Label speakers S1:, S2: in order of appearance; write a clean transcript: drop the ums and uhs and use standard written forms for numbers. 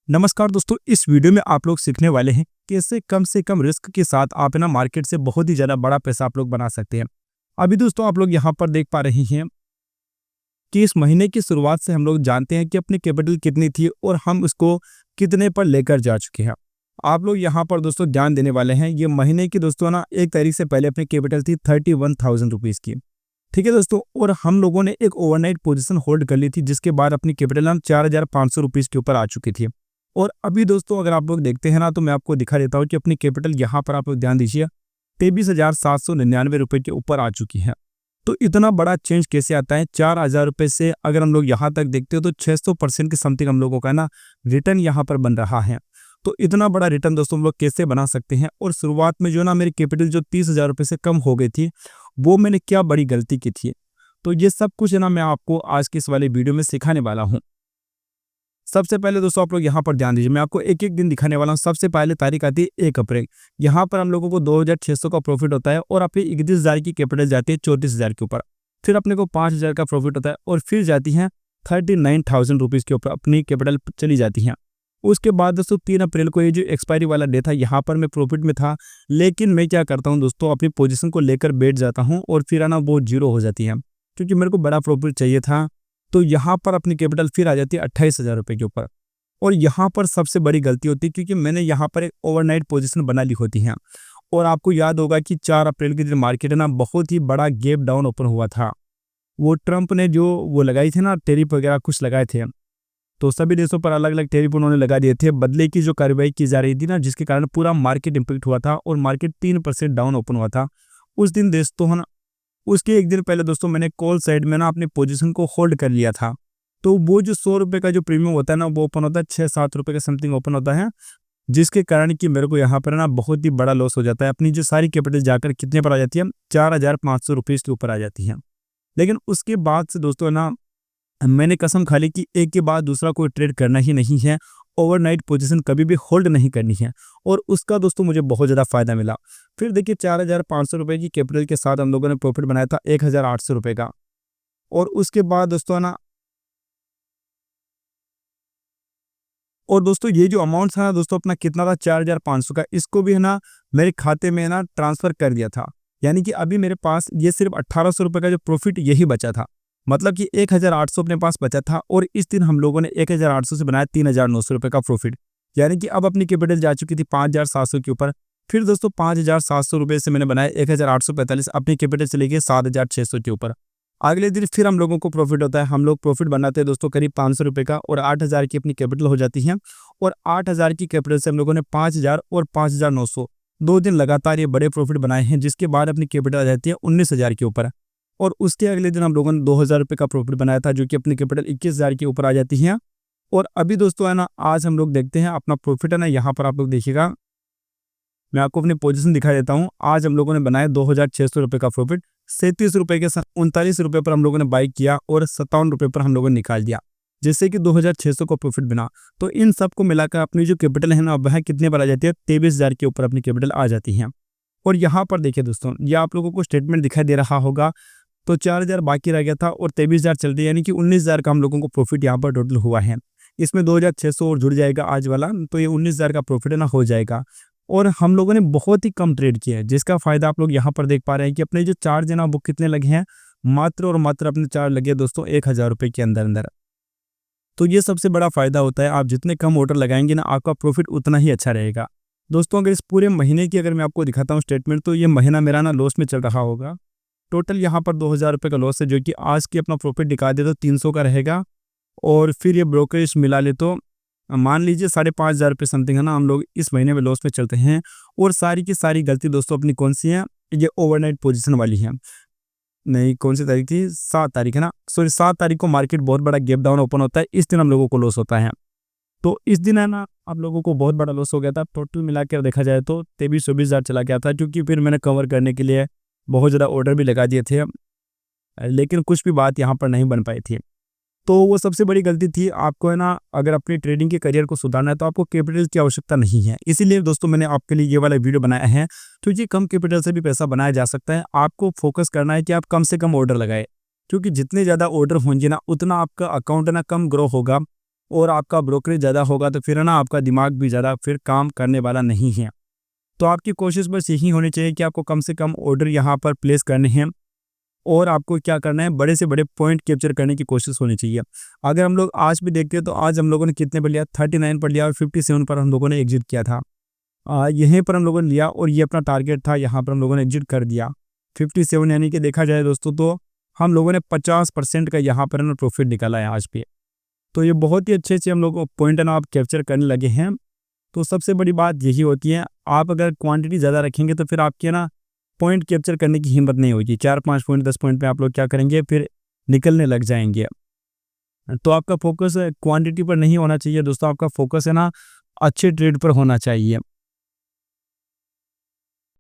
S1: नमस्कार दोस्तों, इस वीडियो में आप लोग सीखने वाले हैं कैसे कम से कम रिस्क के साथ आप ना मार्केट से बहुत ही ज़्यादा बड़ा पैसा आप लोग बना सकते हैं। अभी दोस्तों आप लोग यहाँ पर देख पा रहे हैं कि इस महीने की शुरुआत से हम लोग जानते हैं कि अपनी कैपिटल कितनी थी और हम उसको कितने पर लेकर जा चुके हैं। आप लोग यहाँ पर दोस्तों ध्यान देने वाले हैं, ये महीने की दोस्तों ना 1 तारीख से पहले अपनी कैपिटल थी 31,000 रुपीज़ की। ठीक है दोस्तों, और हम लोगों ने एक ओवरनाइट पोजीशन होल्ड कर ली थी, जिसके बाद अपनी कैपिटल हम 4,500 रुपीज़ के ऊपर आ चुकी थी। और अभी दोस्तों अगर आप लोग देखते हैं ना, तो मैं आपको दिखा देता हूँ कि अपनी कैपिटल यहाँ पर आप लोग ध्यान दीजिए 23,799 रुपये के ऊपर आ चुकी है। तो इतना बड़ा चेंज कैसे आता है? 4,000 रुपये से अगर हम लोग यहाँ तक देखते हो तो 600% के समथिंग हम लोगों का ना रिटर्न यहाँ पर बन रहा है। तो इतना बड़ा रिटर्न दोस्तों हम लोग कैसे बना सकते हैं? और शुरुआत में जो ना मेरी कैपिटल जो 30,000 रुपये से कम हो गई थी, वो मैंने क्या बड़ी गलती की थी? तो ये सब कुछ है ना मैं आपको आज की इस वाले वीडियो में सिखाने वाला हूँ। सबसे पहले दोस्तों आप लोग यहाँ पर ध्यान दीजिए, मैं आपको एक एक दिन दिखाने वाला हूँ। सबसे पहले तारीख आती है 1 अप्रैल। यहाँ पर हम लोगों को 2,600 का प्रॉफिट होता है और आपकी 31,000 की कैपिटल जाती है 34,000 के ऊपर। फिर अपने को 5,000 का प्रॉफिट होता है और फिर जाती है 39,000 रुपीज़ के ऊपर अपनी कैपिटल चली जाती है। उसके बाद दोस्तों 3 अप्रैल को ये जो एक्सपायरी वाला डे था, यहाँ पर मैं प्रॉफिट में था, लेकिन मैं क्या करता हूँ दोस्तों, अपनी पोजीशन को लेकर बैठ जाता हूँ और फिर आना वो जीरो हो जाती है, क्योंकि मेरे को बड़ा प्रॉफिट चाहिए था। तो यहाँ पर अपनी कैपिटल फिर आ जाती है 28,000 रुपये के ऊपर। और यहाँ पर सबसे बड़ी गलती होती है, क्योंकि मैंने यहाँ पर एक ओवरनाइट पोजीशन बना ली होती है। और आपको याद होगा कि 4 अप्रैल के दिन मार्केट है ना बहुत ही बड़ा गैप डाउन ओपन हुआ था। वो ट्रंप ने जो वो लगाई थी ना टैरिफ वगैरह कुछ लगाए थे, तो सभी देशों पर अलग अलग टैरिफ उन्होंने लगा दिए थे। बदले की जो कार्रवाई की जा रही थी ना, जिसके कारण पूरा मार्केट इम्पैक्ट हुआ था और मार्केट 3% डाउन ओपन हुआ था उस दिन दोस्तों, है ना। उसके एक दिन पहले दोस्तों मैंने कॉल साइड में ना अपनी पोजीशन को होल्ड कर लिया था। तो वो जो 100 रुपये का जो प्रीमियम होता है ना, वो ओपन होता है 6-7 रुपये के समथिंग ओपन होता है, जिसके कारण कि मेरे को यहाँ पर ना बहुत ही बड़ा लॉस हो जाता है। अपनी जो सारी कैपिटल जाकर कितने पर आ जाती है? 4,500 रुपीज़ के ऊपर आ जाती है। लेकिन उसके बाद से दोस्तों ना मैंने कसम खा ली कि एक के बाद दूसरा कोई ट्रेड करना ही नहीं है, ओवरनाइट पोजीशन कभी भी होल्ड नहीं करनी है। और उसका दोस्तों मुझे बहुत ज़्यादा फायदा मिला। फिर देखिए 4,500 रुपये की कैपिटल के साथ हम लोगों ने प्रॉफिट बनाया था 1,800 रुपये का। और उसके बाद दोस्तों ना ये जो अमाउंट था ना दोस्तों अपना कितना था 4,500 का, इसको भी है ना मेरे खाते में ना ट्रांसफ़र कर दिया था। यानी कि अभी मेरे पास ये सिर्फ 1,800 रुपये का जो प्रॉफिट यही बचा था। मतलब कि 1,800 अपने पास बचा था और इस दिन हम लोगों ने 1,800 से बनाया 3,900 रुपये का प्रॉफिट। यानी कि अब अपनी कैपिटल जा चुकी थी 5,700 के ऊपर। फिर दोस्तों 5,700 रुपये से मैंने बनाया 1,845, अपनी कैपिटल चली गई 7,600 के ऊपर। अगले दिन फिर हम लोगों को प्रॉफिट होता है, हम लोग प्रॉफिट बनाते हैं दोस्तों करीब 500 रुपये का और 8,000 की अपनी कैपिटल हो जाती है। और 8,000 की कैपिटल से हम लोगों ने 5,000 और 5,900 2 दिन लगातार ये बड़े प्रॉफिट बनाए हैं, जिसके बाद अपनी कैपिटल आ जाती है 19,000 के ऊपर। और उसके अगले दिन हम लोगों ने 2,000 रुपये का प्रॉफिट बनाया था, जो कि अपनी कैपिटल 21,000 के ऊपर आ जाती है। और अभी दोस्तों है ना आज हम लोग देखते हैं अपना प्रॉफिट है ना, यहाँ पर आप लोग देखिएगा, मैं आपको अपनी पोजीशन दिखा देता हूँ। आज हम लोगों ने बनाया 2,600 रुपये का प्रॉफिट। 37 रुपये के साथ 39 रुपये पर हम लोगों ने बाई किया और 57 रुपये पर हम लोगों ने निकाल दिया, जिससे कि 2,600 का प्रॉफिट बना। तो इन सब को मिलाकर अपनी जो कैपिटल है ना वह कितने पर आ जाती है? 23,000 के ऊपर अपनी कैपिटल आ जाती है। और यहाँ पर देखिए दोस्तों, ये आप लोगों को स्टेटमेंट दिखाई दे रहा होगा। तो 4,000 बाकी रह गया था और 23,000 चल रही है, यानी कि 19,000 का हम लोगों को प्रॉफिट यहाँ पर टोटल हुआ है। इसमें 2,600 और जुड़ जाएगा आज वाला, तो ये 19,000 का प्रॉफिट है ना हो जाएगा। और हम लोगों ने बहुत ही कम ट्रेड किया है, जिसका फायदा आप लोग यहाँ पर देख पा रहे हैं कि अपने जो चार्ज है ना वो कितने लगे हैं, मात्र और मात्र अपने चार्ज लगे दोस्तों 1,000 रुपये के अंदर अंदर। तो ये सबसे बड़ा फायदा होता है, आप जितने कम ऑर्डर लगाएंगे ना आपका प्रॉफिट उतना ही अच्छा रहेगा। दोस्तों अगर इस पूरे महीने की अगर मैं आपको दिखाता हूँ स्टेटमेंट, तो ये महीना मेरा ना लॉस में चल रहा होगा। टोटल यहाँ पर 2,000 रुपये का लॉस है, जो कि आज की अपना प्रॉफिट दिखा दे तो 300 का रहेगा। और फिर ये ब्रोकरेज मिला ले तो मान लीजिए 5,500 रुपये समथिंग है ना, हम लोग इस महीने में लॉस में चलते हैं। और सारी की सारी गलती दोस्तों अपनी कौन सी है? ये ओवरनाइट पोजीशन वाली है। नहीं, कौन सी तारीख थी? 7 तारीख है ना, सॉरी 7 तारीख को मार्केट बहुत बड़ा गैप डाउन ओपन होता है, इस दिन हम लोगों को लॉस होता है। तो इस दिन है ना आप लोगों को बहुत बड़ा लॉस हो गया था। टोटल मिला कर देखा जाए तो 23-24,000 चला गया था, क्योंकि फिर मैंने कवर करने के लिए बहुत ज़्यादा ऑर्डर भी लगा दिए थे, लेकिन कुछ भी बात यहाँ पर नहीं बन पाई थी। तो वो सबसे बड़ी गलती थी। आपको है ना अगर अपनी ट्रेडिंग के करियर को सुधारना है तो आपको कैपिटल की आवश्यकता नहीं है। इसीलिए दोस्तों मैंने आपके लिए ये वाला वीडियो बनाया है, क्योंकि कम कैपिटल से भी पैसा बनाया जा सकता है। आपको फोकस करना है कि आप कम से कम ऑर्डर लगाए, क्योंकि जितने ज़्यादा ऑर्डर होंगे ना उतना आपका अकाउंट ना कम ग्रो होगा और आपका ब्रोकरेज ज़्यादा होगा तो फिर है ना आपका दिमाग भी ज़्यादा फिर काम करने वाला नहीं है। तो आपकी कोशिश बस यही होनी चाहिए कि आपको कम से कम ऑर्डर यहाँ पर प्लेस करने हैं और आपको क्या करना है, बड़े से बड़े पॉइंट कैप्चर करने की कोशिश होनी चाहिए। अगर हम लोग आज भी देखते हैं तो आज हम लोगों ने कितने पर लिया, 39 पर लिया और 57 पर हम लोगों ने एग्जिट किया था। यहीं पर हम लोगों ने लिया और ये अपना टारगेट था, यहाँ पर हम लोगों ने एग्जिट कर दिया 57, यानी कि देखा जाए दोस्तों तो हम लोगों ने 50% का यहाँ पर ना प्रॉफिट निकाला है आज पे। तो ये बहुत ही अच्छे से हम लोग पॉइंट है ना आप कैप्चर करने लगे हैं। तो सबसे बड़ी बात यही होती है, आप अगर क्वांटिटी ज़्यादा रखेंगे तो फिर आपकी ना पॉइंट कैप्चर करने की हिम्मत नहीं होगी। 4-5 पॉइंट 10 पॉइंट पे आप लोग क्या करेंगे, फिर निकलने लग जाएंगे। तो आपका फोकस क्वांटिटी पर नहीं होना चाहिए दोस्तों, आपका फोकस है ना अच्छे ट्रेड पर होना चाहिए।